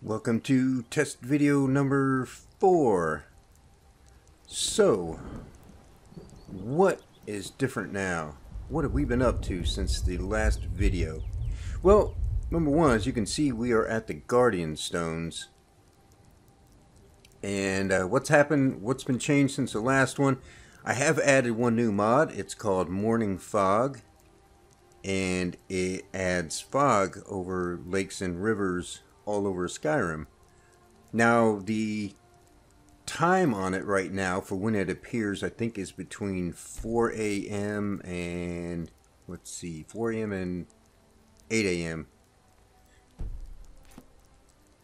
Welcome to test video number 4. So, what is different now? What have we been up to since the last video? Well, number one, as you can see, we are at the Guardian Stones. And what's happened, what's been changed since the last one? I have added one new mod. It's called Morning Fog. And it adds fog over lakes and rivers all over Skyrim. Now, the time on it right now for when it appears, I think, is between 4 a.m. and, let's see, 4 a.m. and 8 a.m.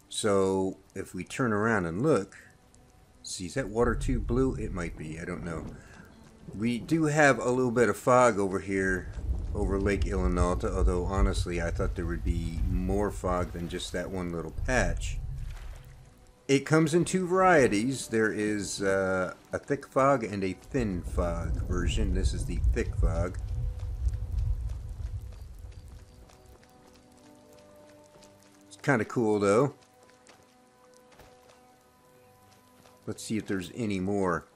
So, if we turn around and look, see, is that water too blue? It might be, I don't know. We do have a little bit of fog over here over Lake Ilinalta, although honestly I thought there would be more fog than just that one little patch. It comes in two varieties. There is a thick fog and a thin fog version. This is the thick fog. It's kind of cool though. Let's see if there's any more.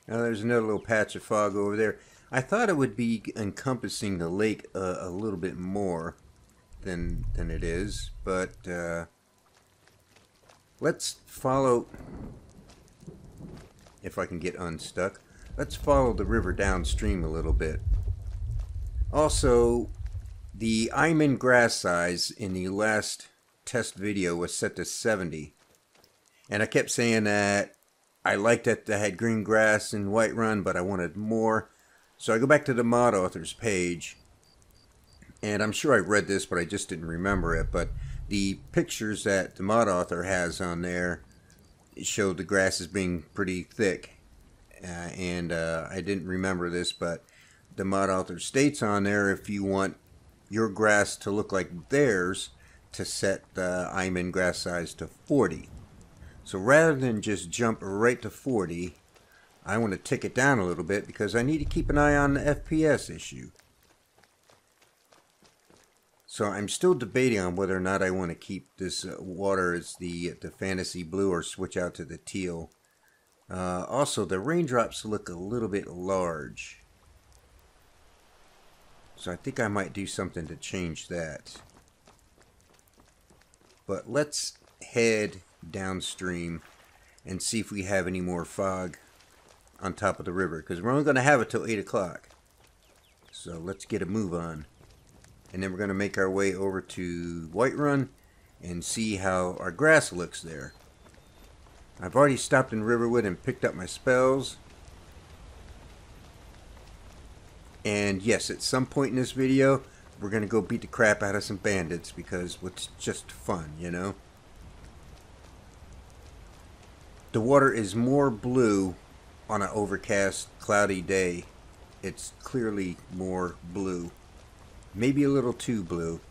Now there's another little patch of fog over there. I thought it would be encompassing the lake a little bit more than it is, but let's follow, if I can get unstuck, let's follow the river downstream a little bit. Also, the Iron grass size in the last test video was set to 70, and I kept saying that I liked that I had green grass in Whiterun, but I wanted more. So I go back to the mod author's page, and I'm sure I read this, but I just didn't remember it. But the pictures that the mod author has on there showed the grass as being pretty thick. I didn't remember this, but the mod author states on there, if you want your grass to look like theirs, to set the Iron grass size to 40. So rather than just jump right to 40, I want to tick it down a little bit because I need to keep an eye on the FPS issue. So I'm still debating on whether or not I want to keep this water as the fantasy blue or switch out to the teal. Also, the raindrops look a little bit large. So I think I might do something to change that. But let's head downstream and see if we have any more fog on top of the river, because we're only going to have it till 8 o'clock. So let's get a move on. And then we're going to make our way over to Whiterun and see how our grass looks there. I've already stopped in Riverwood and picked up my spells. And yes, at some point in this video, we're going to go beat the crap out of some bandits, because it's just fun, you know? The water is more blue on an overcast, cloudy day. It's clearly more blue. Maybe a little too blue.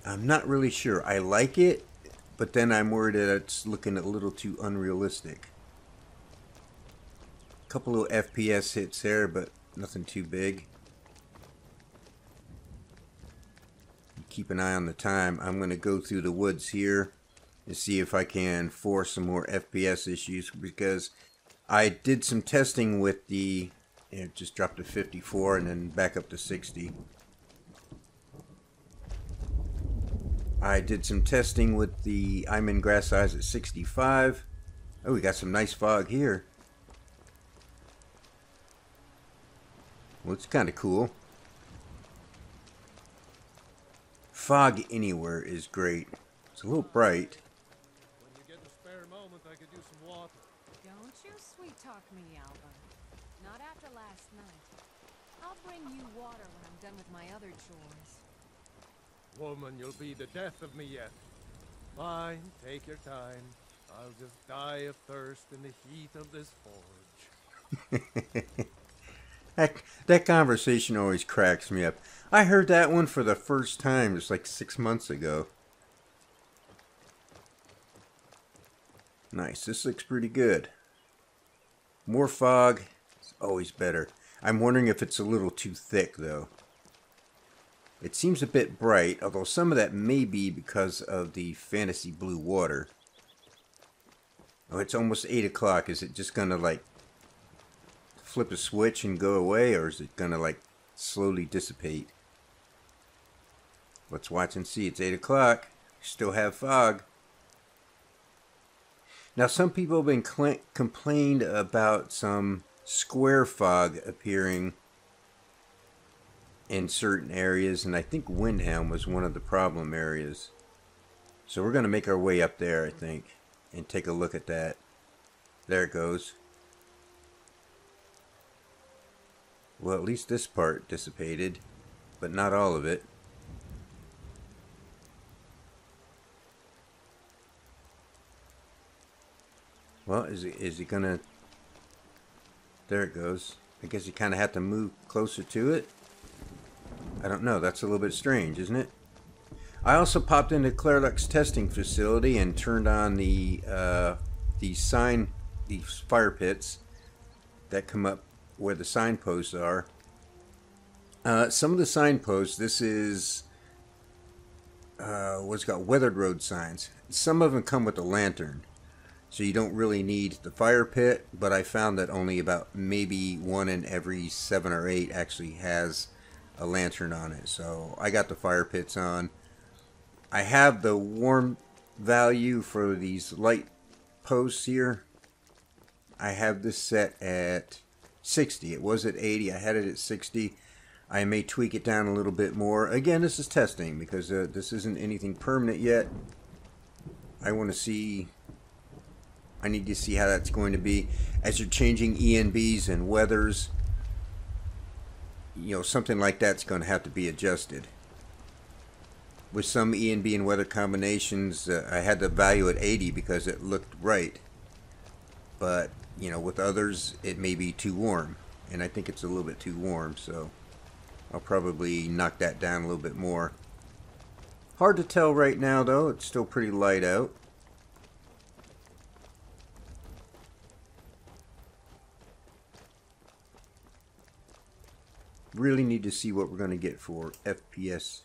I'm not really sure. I like it, but then I'm worried that it's looking a little too unrealistic. A couple of FPS hits there, but nothing too big. Keep an eye on the time. I'm going to go through the woods here and see if I can force some more FPS issues, because I did some testing with the, it just dropped to 54 and then back up to 60. I did some testing with the Iron grass size at 65. Oh, we got some nice fog here. Well, it's kind of cool. Fog anywhere is great. It's a little bright. When you get a spare moment, I could use some water. Don't you sweet talk me, Alvin. Not after last night. I'll bring you water when I'm done with my other chores. Woman, you'll be the death of me yet. Fine, take your time. I'll just die of thirst in the heat of this forge. That conversation always cracks me up. I heard that one for the first time just like 6 months ago. Nice, this looks pretty good. More fog is always better. I'm wondering if it's a little too thick though. It seems a bit bright, although some of that may be because of the fantasy blue water. Oh, it's almost 8 o'clock. Is it just gonna like flip a switch and go away, or is it gonna like slowly dissipate? Let's watch and see. It's 8 o'clock. Still have fog. Now, some people have been complained about some square fog appearing in certain areas, and I think Windhelm was one of the problem areas. So we're going to make our way up there, I think, and take a look at that. There it goes. Well, at least this part dissipated, but not all of it. Well, is it gonna... There it goes. I guess you kind of have to move closer to it. I don't know. That's a little bit strange, isn't it? I also popped into Clairluck's testing facility and turned on the fire pits that come up where the signposts are. Some of the signposts, this is what's got weathered road signs. Some of them come with a lantern, so you don't really need the fire pit, but I found that only about maybe 1 in every 7 or 8 actually has a lantern on it. So I got the fire pits on. I have the warm value for these light posts here. I have this set at 60. It was at 80. I had it at 60. I may tweak it down a little bit more. Again, this is testing because this isn't anything permanent yet. I want to see... I need to see how that's going to be as you're changing ENBs and weathers. You know, something like that's going to have to be adjusted. With some ENB and weather combinations, I had the value at 80 because it looked right. But, you know, with others, it may be too warm. And I think it's a little bit too warm, so I'll probably knock that down a little bit more. Hard to tell right now, though. It's still pretty light out. Really need to see what we're going to get for FPS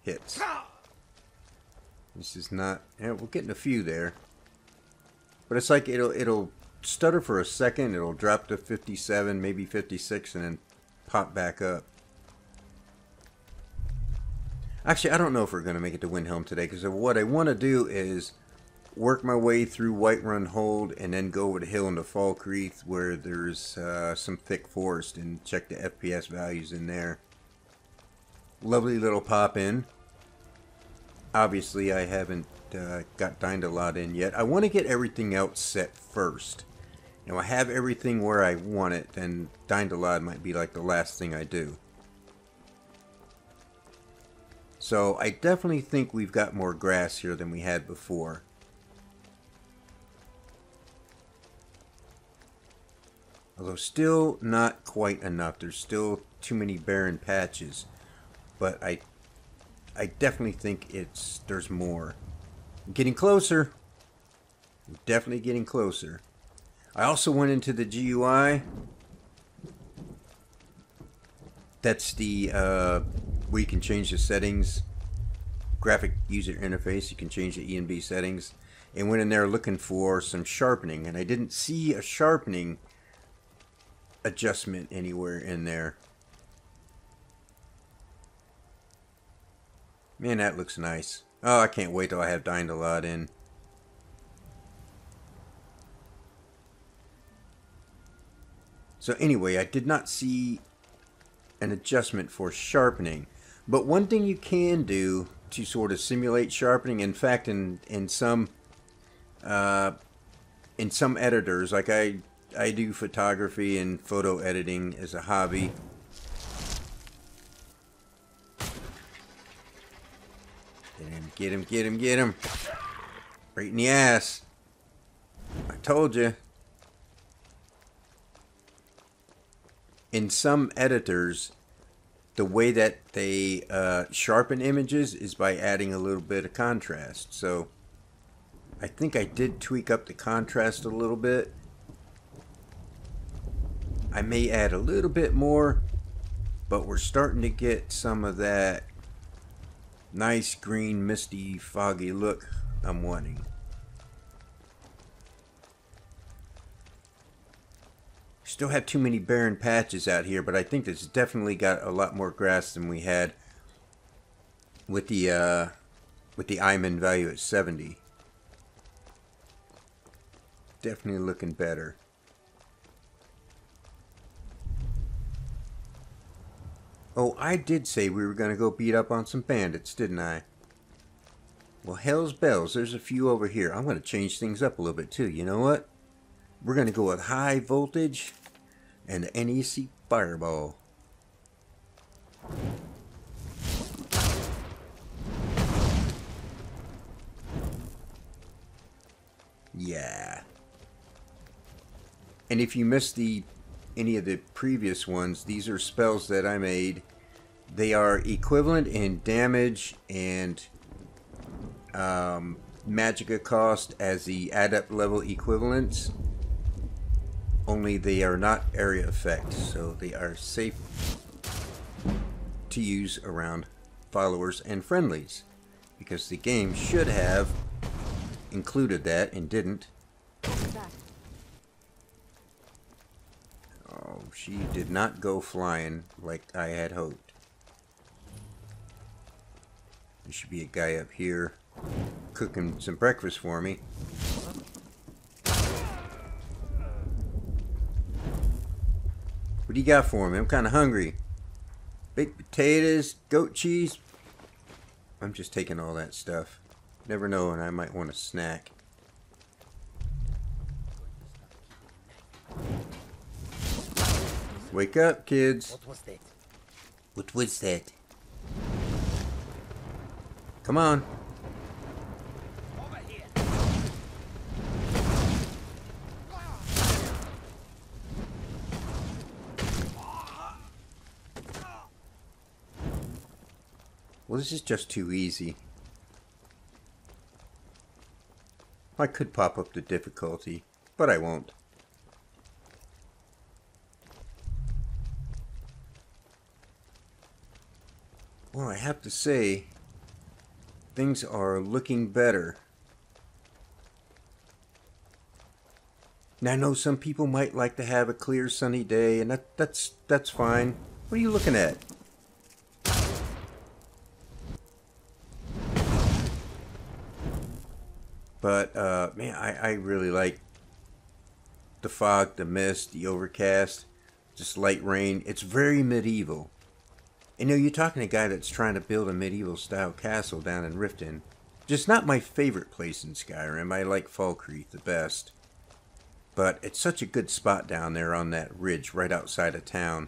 hits. This is not... Yeah, we're getting a few there. But it's like it'll stutter for a second. It'll drop to 57, maybe 56, and then pop back up. Actually, I don't know if we're going to make it to Windhelm today, because what I want to do is work my way through Whiterun Hold and then go over the hill into Falkreath where there's some thick forest and check the FPS values in there. Lovely little pop in. Obviously I haven't got Dindalot in yet. I want to get everything else set first. Now I have everything where I want it, then Dindalot might be like the last thing I do. So I definitely think we've got more grass here than we had before. Although still not quite enough. There's still too many barren patches. But I definitely think there's more. I'm getting closer. I'm definitely getting closer. I also went into the GUI. That's the where you can change the settings. Graphic user interface. You can change the ENB settings. And went in there looking for some sharpening. And I didn't see a sharpening adjustment anywhere in there. Man, that looks nice. Oh, I can't wait till I have Dindalot in. So anyway, I did not see an adjustment for sharpening. But one thing you can do to sort of simulate sharpening, in fact, in some editors, like I do photography and photo editing as a hobby. Get him, get him, get him. Right in the ass. I told you. In some editors, the way that they sharpen images is by adding a little bit of contrast. So I think I did tweak up the contrast a little bit. I may add a little bit more, but we're starting to get some of that nice green, misty, foggy look I'm wanting. Still have too many barren patches out here, but I think it's definitely got a lot more grass than we had with the Iman value at 70. Definitely looking better. Oh, I did say we were going to go beat up on some bandits, didn't I? Well, hell's bells. There's a few over here. I'm going to change things up a little bit too. You know what? We're going to go with high voltage and the NEC Fireball. Yeah. And if you missed any of the previous ones, these are spells that I made. They are equivalent in damage and magicka cost as the adept level equivalents. Only they are not area effects, so they are safe to use around followers and friendlies. Because the game should have included that and didn't. Oh, she did not go flying like I had hoped. There should be a guy up here cooking some breakfast for me. What do you got for me? I'm kind of hungry. Baked potatoes, goat cheese. I'm just taking all that stuff. Never know, and I might want a snack. Wake up, kids. What was that? What was that? Come on. Over here. Well, this is just too easy. I could pop up the difficulty, but I won't. Well, I have to say, things are looking better. Now, I know some people might like to have a clear sunny day, and that's fine. What are you looking at? But, man, I really like the fog, the mist, the overcast, just light rain. It's very medieval. And you know, you're talking to a guy that's trying to build a medieval style castle down in Riften. Just not my favorite place in Skyrim. I like Falkreath the best. But it's such a good spot down there on that ridge right outside of town.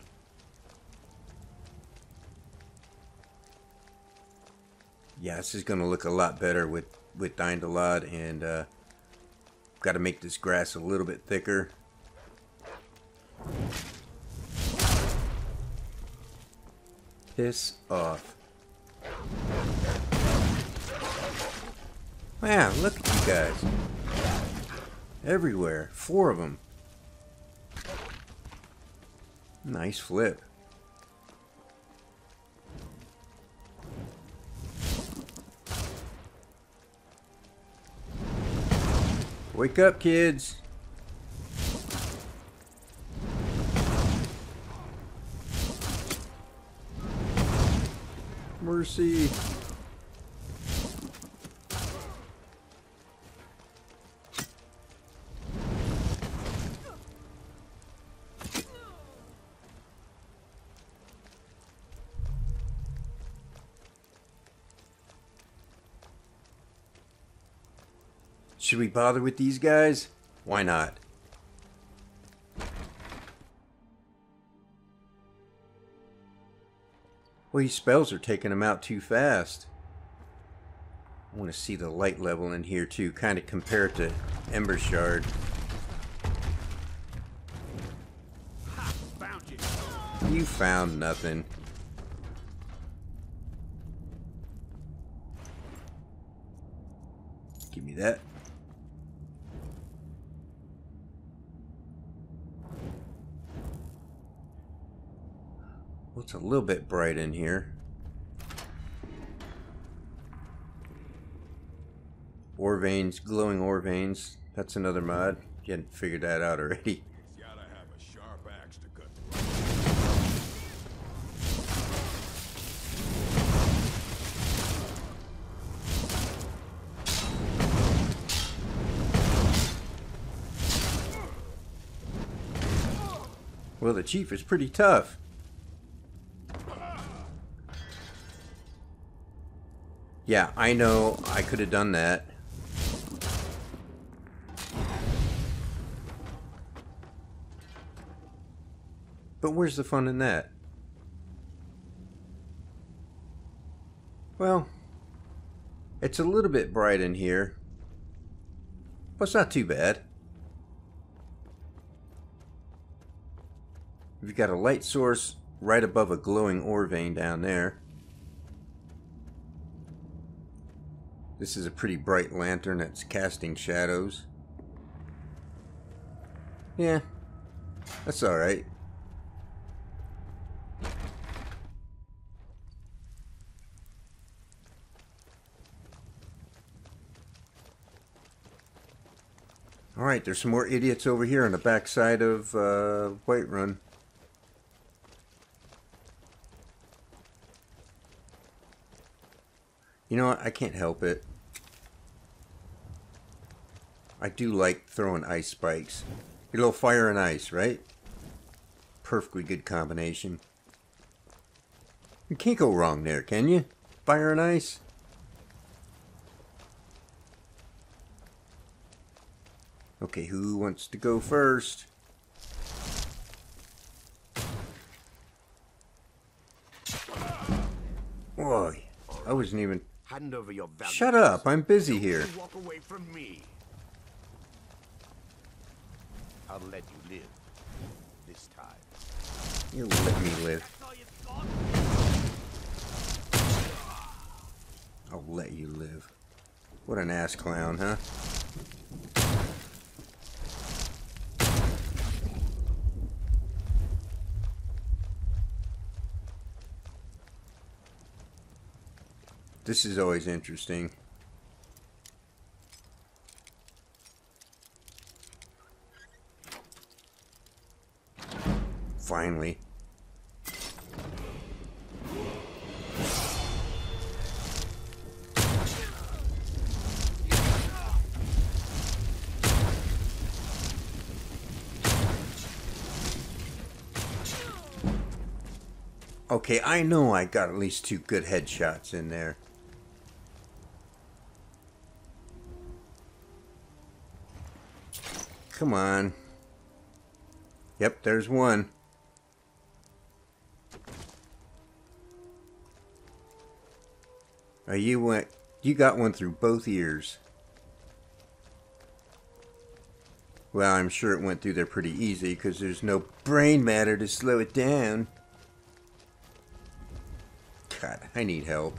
Yeah, this is going to look a lot better with Dindalad, and got to make this grass a little bit thicker. Piss off. Wow, look at you guys. Everywhere. 4 of them. Nice flip. Wake up, kids. Mercy. Should we bother with these guys? Why not? Well, these spells are taking them out too fast. I want to see the light level in here too, kind of compare it to Ember Shard. Ha! Found you. You found nothing. Give me that. Well, it's a little bit bright in here. Ore veins, glowing ore veins. That's another mod. You hadn't figured that out already. Gotta have a sharp axe to cut. Well, the chief is pretty tough. Yeah, I know. I could have done that. But where's the fun in that? Well, it's a little bit bright in here, but it's not too bad. We've got a light source right above a glowing ore vein down there. This is a pretty bright lantern that's casting shadows. Yeah, that's alright. Alright, there's some more idiots over here on the backside of Whiterun. You know what? I can't help it. I do like throwing ice spikes. A little fire and ice, right? Perfectly good combination. You can't go wrong there, can you? Fire and ice. Okay, who wants to go first? Boy, I wasn't even... Hand over your valuables. Shut up, I'm busy here. Walk away from me. I'll let you live. This time. You let me live. I'll let you live. What an ass clown, huh? This is always interesting. Finally. Okay, I know I got at least 2 good headshots in there. Come on. Yep, there's one. You got one through both ears. Well, I'm sure it went through there pretty easy because there's no brain matter to slow it down. God, I need help.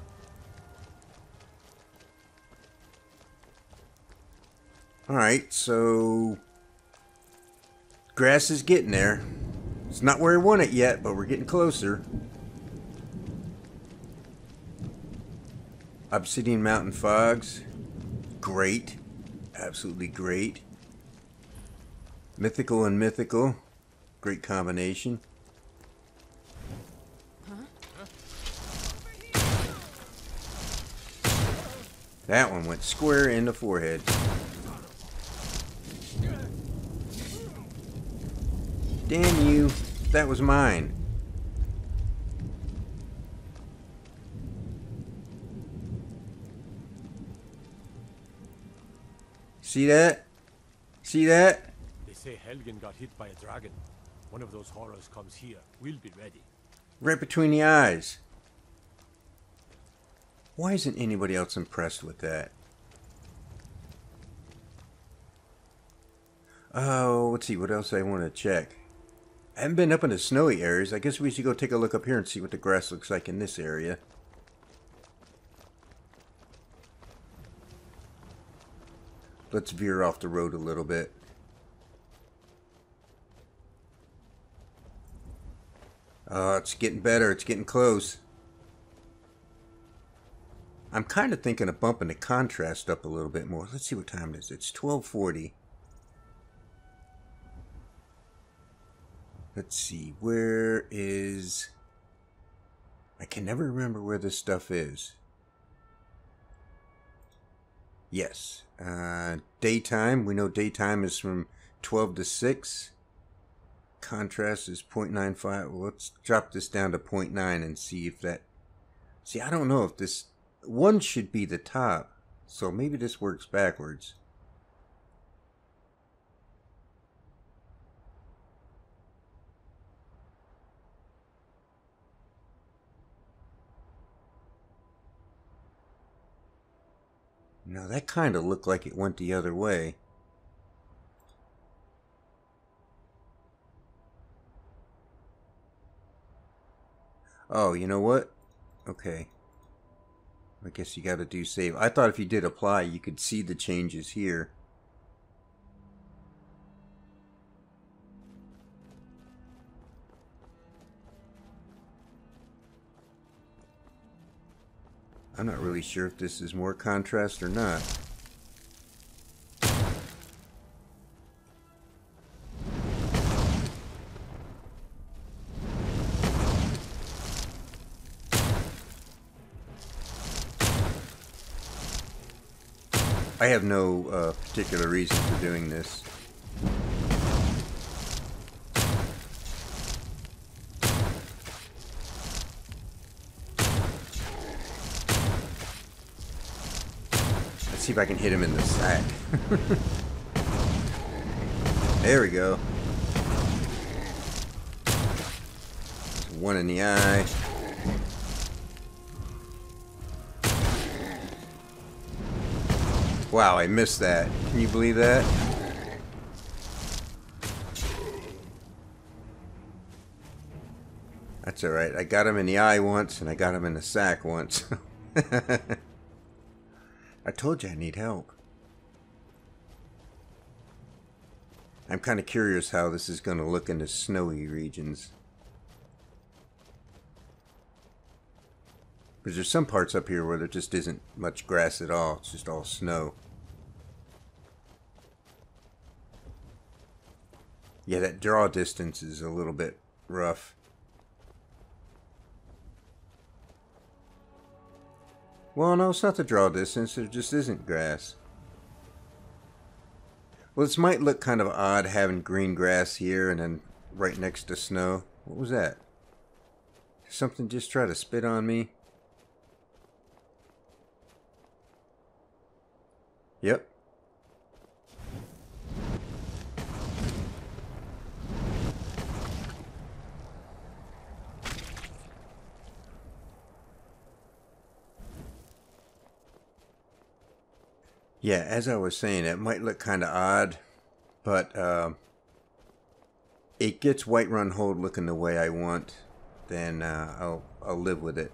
Alright, so... grass is getting there. It's not where I want it yet, but we're getting closer. Obsidian Mountain Fogs. Great. Absolutely great. Mythical and mythical. Great combination. That one went square in the forehead. Damn you. That was mine. See that? See that? They say Helgen got hit by a dragon. One of those horrors comes here. We'll be ready. Right between the eyes. Why isn't anybody else impressed with that? Oh, let's see what else I want to check. I haven't been up in the snowy areas. I guess we should go take a look up here and see what the grass looks like in this area. Let's veer off the road a little bit. Oh, it's getting better. It's getting close. I'm kind of thinking of bumping the contrast up a little bit more. Let's see what time it is. It's 12:40. Let's see. Where is... I can never remember where this stuff is. Yes. Daytime. We know daytime is from 12 to 6. Contrast is 0.95. Well, let's drop this down to 0.9 and see if that... See, I don't know if this... One should be the top. So maybe this works backwards. No, that kind of looked like it went the other way. Oh, you know what? Okay. I guess you got to do save. I thought if you did apply, you could see the changes here. I'm not really sure if this is more contrast or not. I have no particular reason for doing this. Let's see if I can hit him in the sack. There we go. One in the eye. Wow, I missed that. Can you believe that? That's alright. I got him in the eye once, and I got him in the sack once. I told you I need help. I'm kind of curious how this is going to look in the snowy regions. Because there's some parts up here where there just isn't much grass at all. It's just all snow. Yeah, that draw distance is a little bit rough. Well, no, it's not the draw distance. There just isn't grass. Well, this might look kind of odd having green grass here and then right next to snow. What was that? Did something just try to spit on me? Yep. Yeah, as I was saying, it might look kind of odd, but it gets Whiterun Hold looking the way I want, then I'll live with it.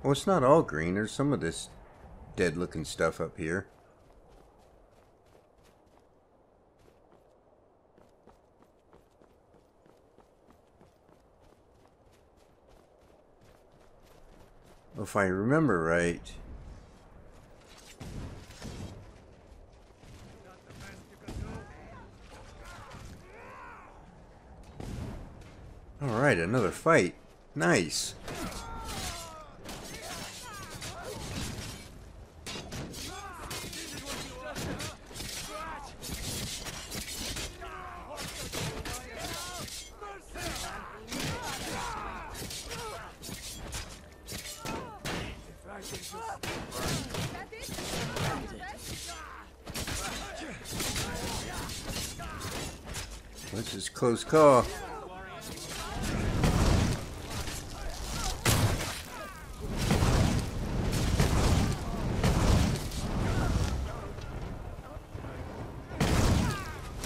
Well, it's not all green. There's some of this dead looking stuff up here. If I remember right, alright, another fight. Nice. This is close call.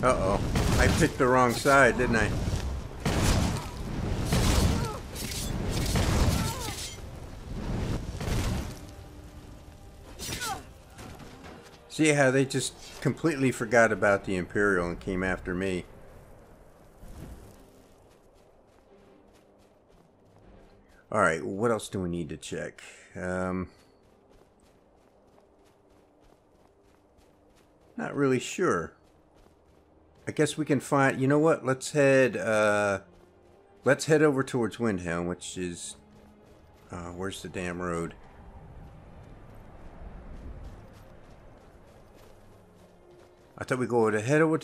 Uh-oh. I picked the wrong side, didn't I? See how they just completely forgot about the Imperial and came after me. Alright, what else do we need to check? Not really sure. I guess we can find... You know what? Let's head over towards Windhelm, which is... where's the damn road? I thought we'd go to head over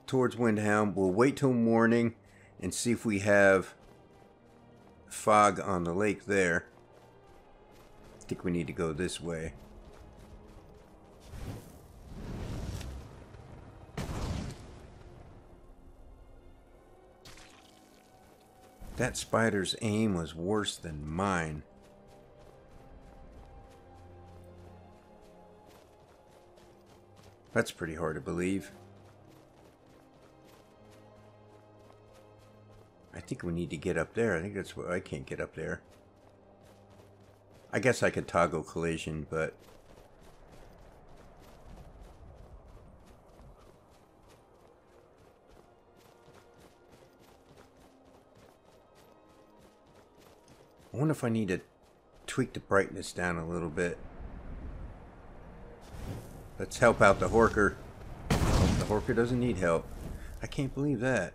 towards Windhelm. We'll wait till morning and see if we have fog on the lake there. I think we need to go this way. That spider's aim was worse than mine. That's pretty hard to believe. I think we need to get up there. I think that's what I can't get up there. I guess I could toggle collision, but I wonder if I need to tweak the brightness down a little bit. Let's help out the Horker. Oh, the Horker doesn't need help. I can't believe that.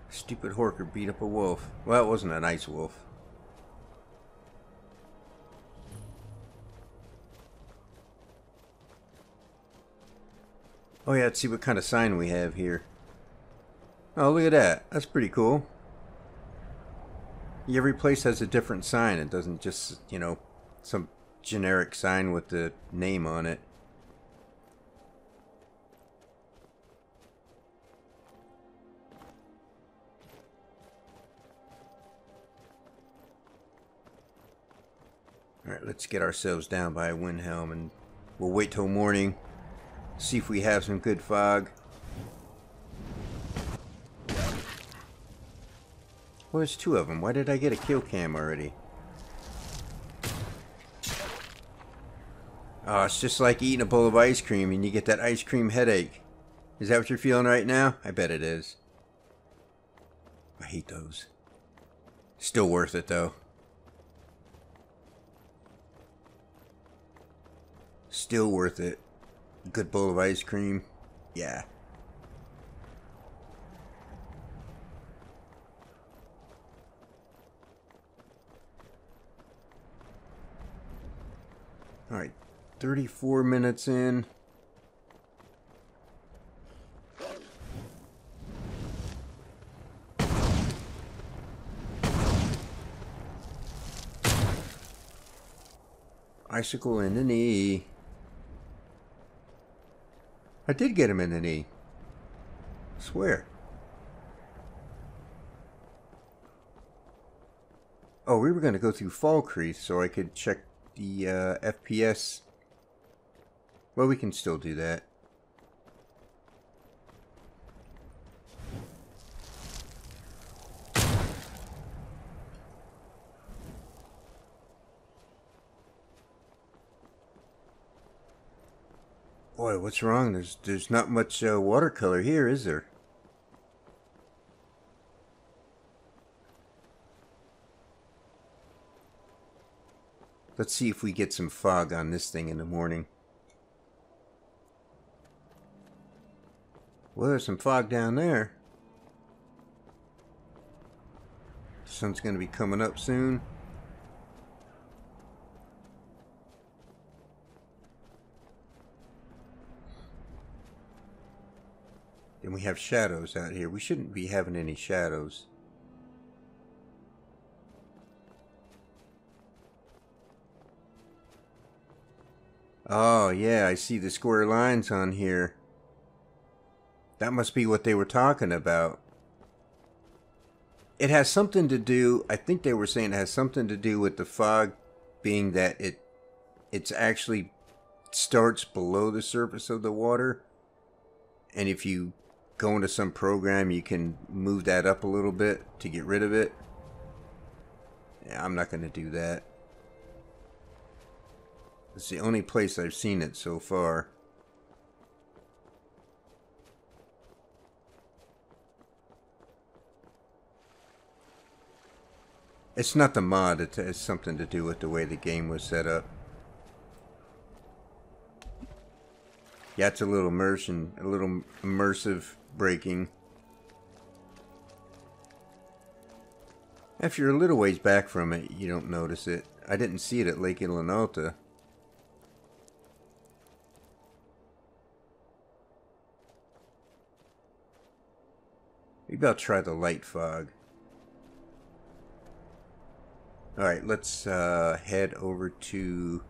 Stupid Horker beat up a wolf. Well, it wasn't a nice wolf. Oh yeah, let's see what kind of sign we have here. Oh, look at that. That's pretty cool. Every place has a different sign. It doesn't just, you know, some generic sign with the name on it. Alright, let's get ourselves down by Windhelm and we'll wait till morning. See if we have some good fog. Well, there's two of them. Why did I get a kill cam already? Oh, it's just like eating a bowl of ice cream and you get that ice cream headache. Is that what you're feeling right now? I bet it is. I hate those. Still worth it though. Still worth it. Good bowl of ice cream. Yeah. Alright, 34 minutes in. Icicle in the knee. I did get him in the knee. I swear. Oh, we were going to go through Falkreath so I could check the FPS. Well, we can still do that. Boy, what's wrong? There's not much watercolor here, is there? Let's see if we get some fog on this thing in the morning. Well, there's some fog down there. The sun's going to be coming up soon. Then we have shadows out here. We shouldn't be having any shadows. Oh, yeah, I see the square lines on here. That must be what they were talking about. It has something to do, I think they were saying it has something to do with the fog being that it's actually starts below the surface of the water. And if you go into some program, you can move that up a little bit to get rid of it. Yeah, I'm not going to do that. It's the only place I've seen it so far. It's not the mod, it has something to do with the way the game was set up. Yeah, it's a little immersive braking. If you're a little ways back from it, you don't notice it. I didn't see it at Lake Ilinalta. Maybe I'll try the light fog. Alright, let's head over to...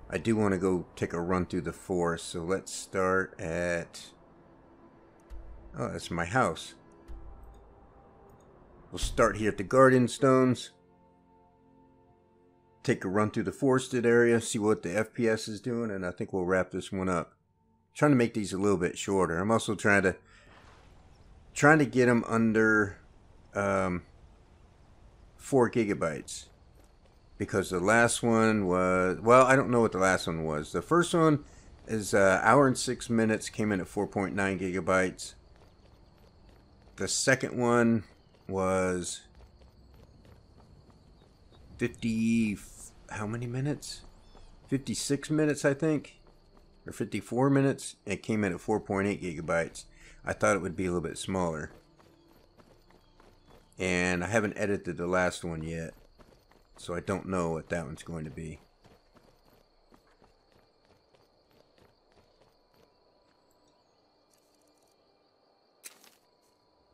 I do want to go take a run through the forest, so let's start at... Oh, that's my house. We'll start here at the Guardian Stones. Take a run through the forested area, see what the FPS is doing, and I think we'll wrap this one up. Trying to make these a little bit shorter. I'm also trying to get them under 4 gigabytes. Because the last one was, well, I don't know what the last one was. The first one is hour and 6 minutes, came in at 4.9 gigabytes. The second one was 50, how many minutes? 56 minutes, I think, or 54 minutes. It came in at 4.8 gigabytes. I thought it would be a little bit smaller. And I haven't edited the last one yet, so I don't know what that one's going to be.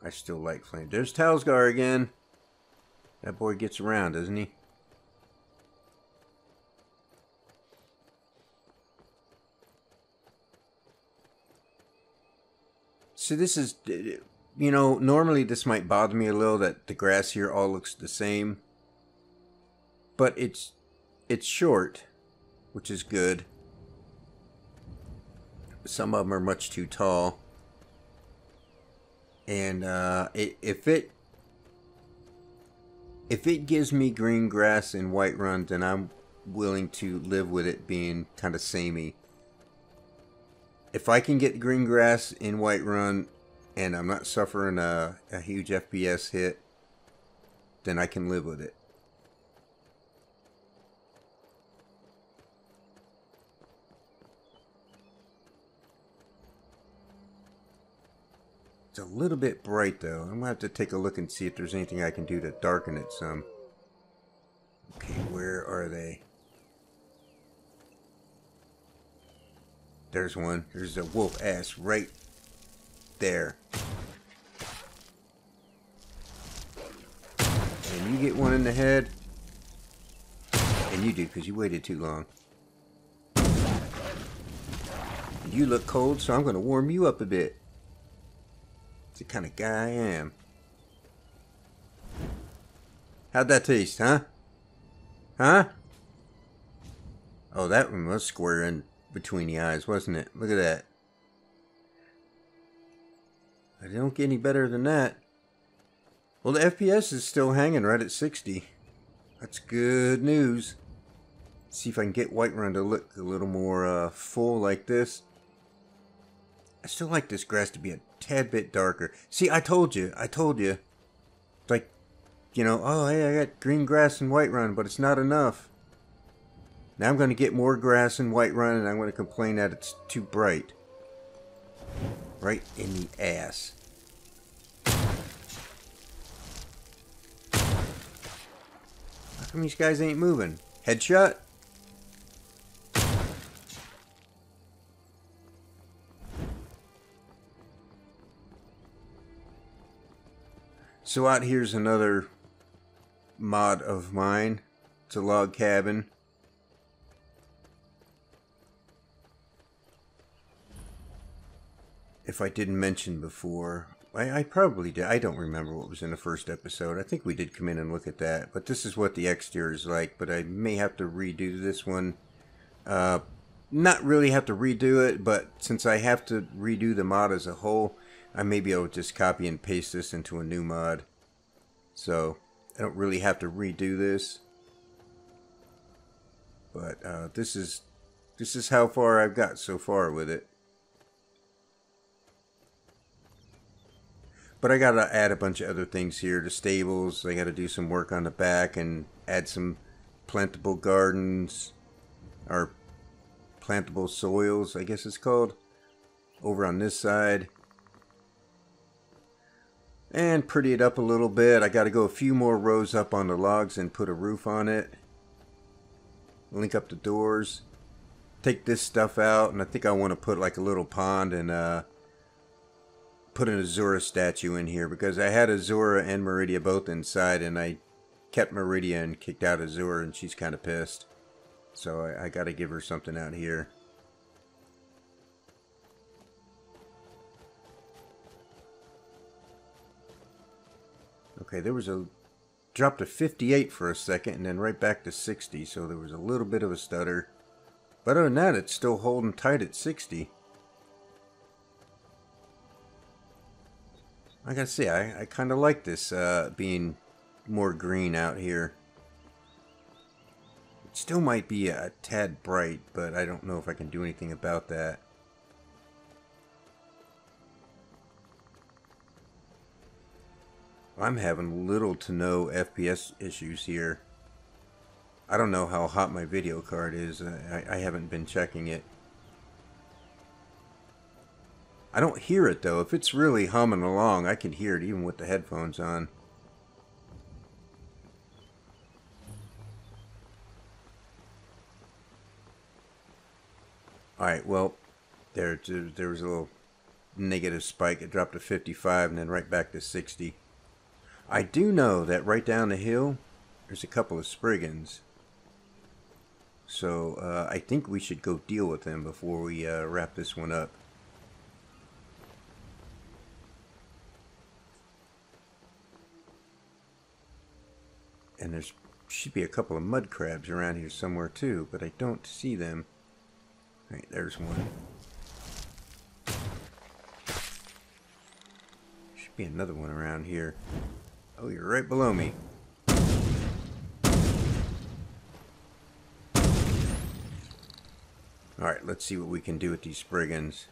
I still like Flame. There's Talsgar again. That boy gets around, doesn't he? So this is, you know, normally this might bother me a little that the grass here all looks the same. But it's short, which is good. Some of them are much too tall. And if it gives me green grass in Whiterun, then I'm willing to live with it being kind of samey. If I can get green grass in Whiterun and I'm not suffering a huge FPS hit, then I can live with it. It's a little bit bright though. I'm going to have to take a look and see if there's anything I can do to darken it some. Okay, where are they? There's one. There's a wolf ass right there. And you get one in the head. And you do, because you waited too long. And you look cold, so I'm going to warm you up a bit. It's the kind of guy I am. How'd that taste, huh? Huh? Oh, that one was square in between the eyes, wasn't it? Look at that. I don't get any better than that. Well, the FPS is still hanging right at 60. That's good news. See if I can get Whiterun to look a little more full like this. I still like this grass to be a tad bit darker. See, I told you. Like, you know, oh, hey, I got green grass in Whiterun, but it's not enough. Now I'm going to get more grass in Whiterun, and I'm going to complain that it's too bright. Right in the ass. How come these guys ain't moving? Headshot? So out here's another mod of mine. It's a log cabin. If I didn't mention before, I probably did. I don't remember what was in the first episode. I think we did come in and look at that. But this is what the exterior is like. But I may have to redo this one. Not really have to redo it, but since I have to redo the mod as a whole, I may be able to just copy and paste this into a new mod. So I don't really have to redo this. But this is how far I've got so far with it. But I gotta add a bunch of other things here. The stables, I gotta do some work on the back and add some plantable gardens, or plantable soils, I guess it's called, over on this side. And pretty it up a little bit. I gotta go a few more rows up on the logs and put a roof on it. Link up the doors. Take this stuff out, and I think I want to put like a little pond and put an Azura statue in here, because I had Azura and Meridia both inside, and I kept Meridia and kicked out Azura, and she's kind of pissed. So I got to give her something out here. Okay, there was a drop to 58 for a second, and then right back to 60, so there was a little bit of a stutter. But other than that, it's still holding tight at 60. I gotta say, I kind of like this being more green out here. It still might be a tad bright, but I don't know if I can do anything about that. I'm having little to no FPS issues here. I don't know how hot my video card is. I haven't been checking it. I don't hear it though. If it's really humming along, I can hear it even with the headphones on. Alright, well, there was a little negative spike. It dropped to 55 and then right back to 60. I do know that right down the hill, there's a couple of Spriggans. So, I think we should go deal with them before we wrap this one up. And there should be a couple of mud crabs around here somewhere too, but I don't see them. Alright, there's one. Should be another one around here. Oh, you're right below me. Alright, let's see what we can do with these Spriggans.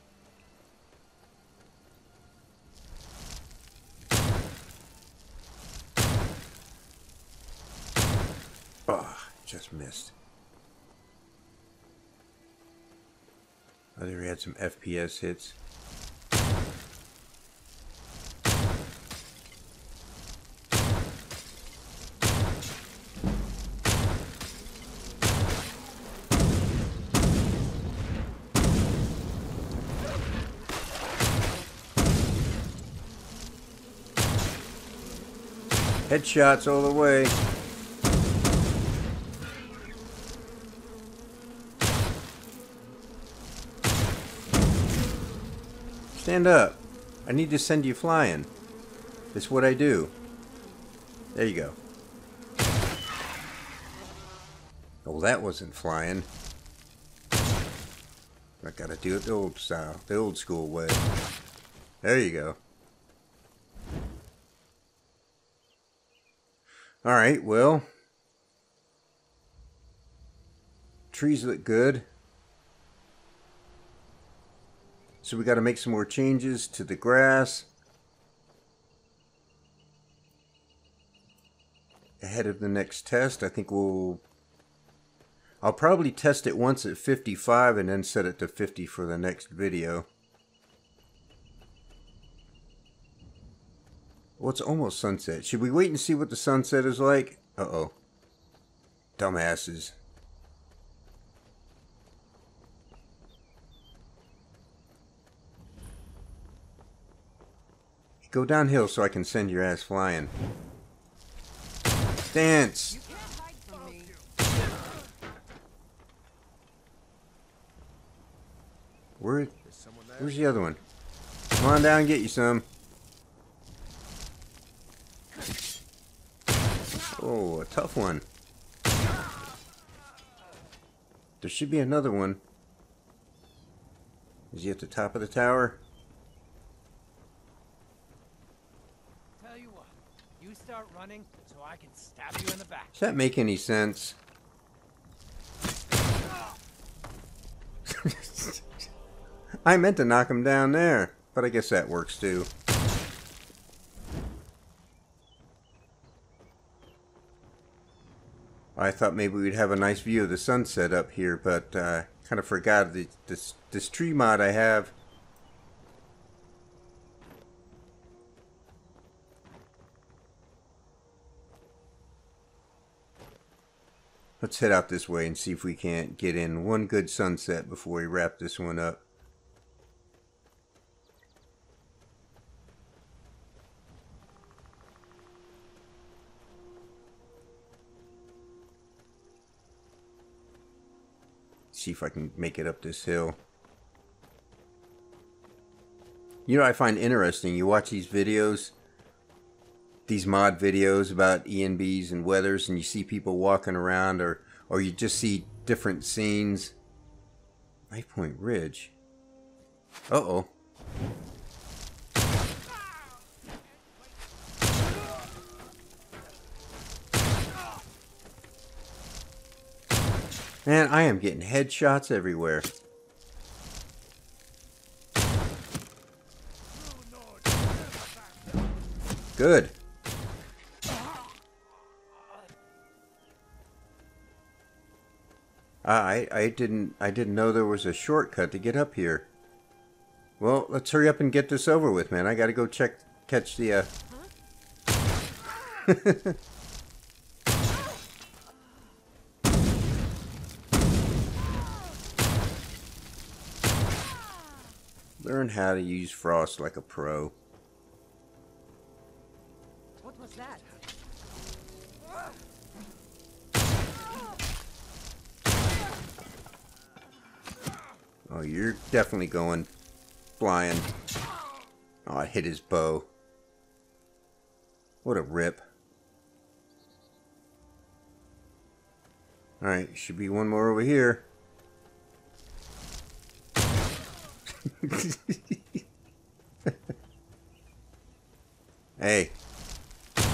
Oh, just missed. Oh, there we had some FPS hits. Headshots all the way. Stand up. I need to send you flying. That's what I do. There you go. Oh, that wasn't flying. I gotta do it the old style, the old school way. There you go. Alright, well, trees look good. So we got to make some more changes to the grass ahead of the next test. I think I'll probably test it once at 55 and then set it to 50 for the next video. Well, it's almost sunset. Should we wait and see what the sunset is like? Uh-oh. Dumbasses. Go downhill so I can send your ass flying. Dance! You can't hide from me. Where's the other one? Come on down and get you some. Oh, a tough one. There should be another one. Is he at the top of the tower? Tell you what, you start running so I can stab you in the back. Does that make any sense? I meant to knock him down there, but I guess that works too. I thought maybe we'd have a nice view of the sunset up here, but kind of forgot this tree mod I have. Let's head out this way and see if we can't get in one good sunset before we wrap this one up. See if I can make it up this hill. You know, I find interesting, you watch these videos, these mod videos about ENBs and weathers, and you see people walking around, or you just see different scenes. Knife Point Ridge. Uh-oh. Man, I am getting headshots everywhere. Good. I didn't know there was a shortcut to get up here. Well, let's hurry up and get this over with, man. I gotta go catch the Learn how to use frost like a pro. What was that? Oh, you're definitely going flying. Oh, I hit his bow. What a rip. Alright, should be one more over here. Hey,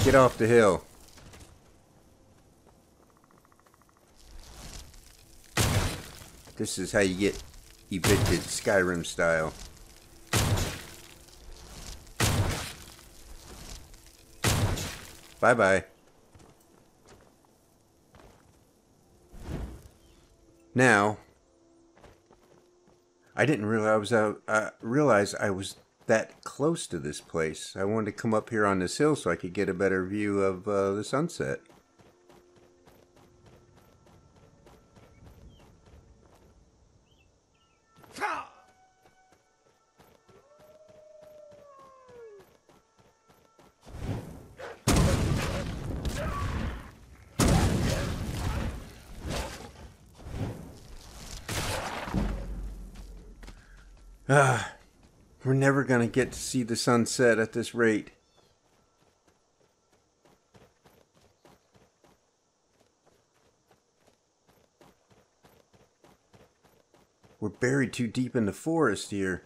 get off the hill. This is how you get evicted, Skyrim style. Bye-bye. Now, I didn't realize I was that close to this place. I wanted to come up here on this hill so I could get a better view of the sunset. We're never gonna get to see the sunset at this rate. We're buried too deep in the forest here.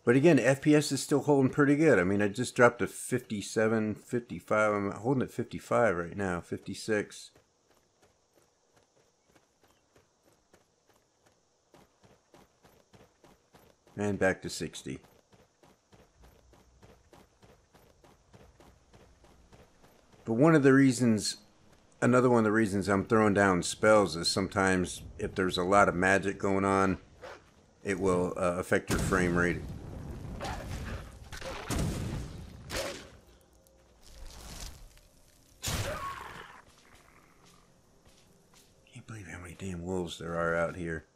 But again, FPS is still holding pretty good. I mean, I just dropped to 57, 55. I'm holding at 55 right now, 56. And back to 60. But another one of the reasons I'm throwing down spells is sometimes if there's a lot of magic going on, it will affect your frame rate. Can't believe how many damn wolves there are out here.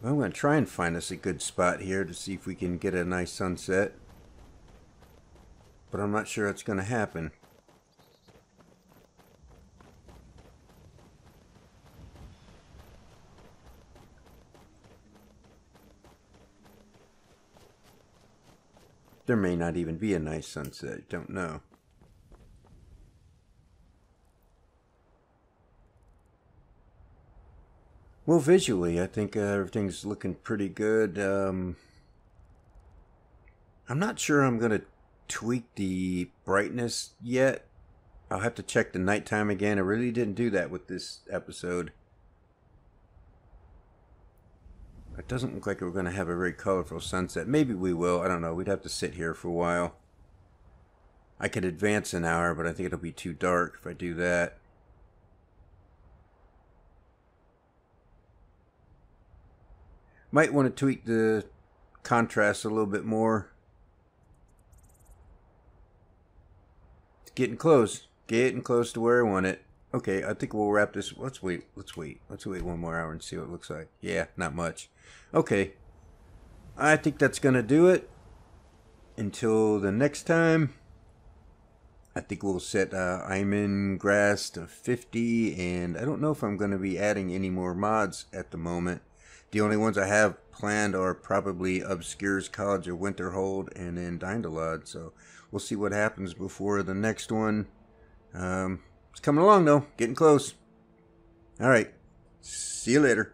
Well, I'm going to try and find us a good spot here to see if we can get a nice sunset. But I'm not sure it's going to happen. There may not even be a nice sunset. Don't know. Well, visually, I think everything's looking pretty good. I'm not sure I'm going to tweak the brightness yet. I'll have to check the nighttime again. I really didn't do that with this episode. It doesn't look like we're going to have a very colorful sunset. Maybe we will. I don't know. We'd have to sit here for a while. I could advance an hour, but I think it'll be too dark if I do that. Might want to tweak the contrast a little bit more. It's getting close. Getting close to where I want it. Okay, I think we'll wrap this. Let's wait one more hour and see what it looks like. Yeah, not much. Okay. I think that's going to do it. Until the next time. I think we'll set Iron Grass to 50. And I don't know if I'm going to be adding any more mods at the moment. The only ones I have planned are probably Obscure's College of Winterhold and then Dindalod. So we'll see what happens before the next one. It's coming along though. Getting close. Alright. See you later.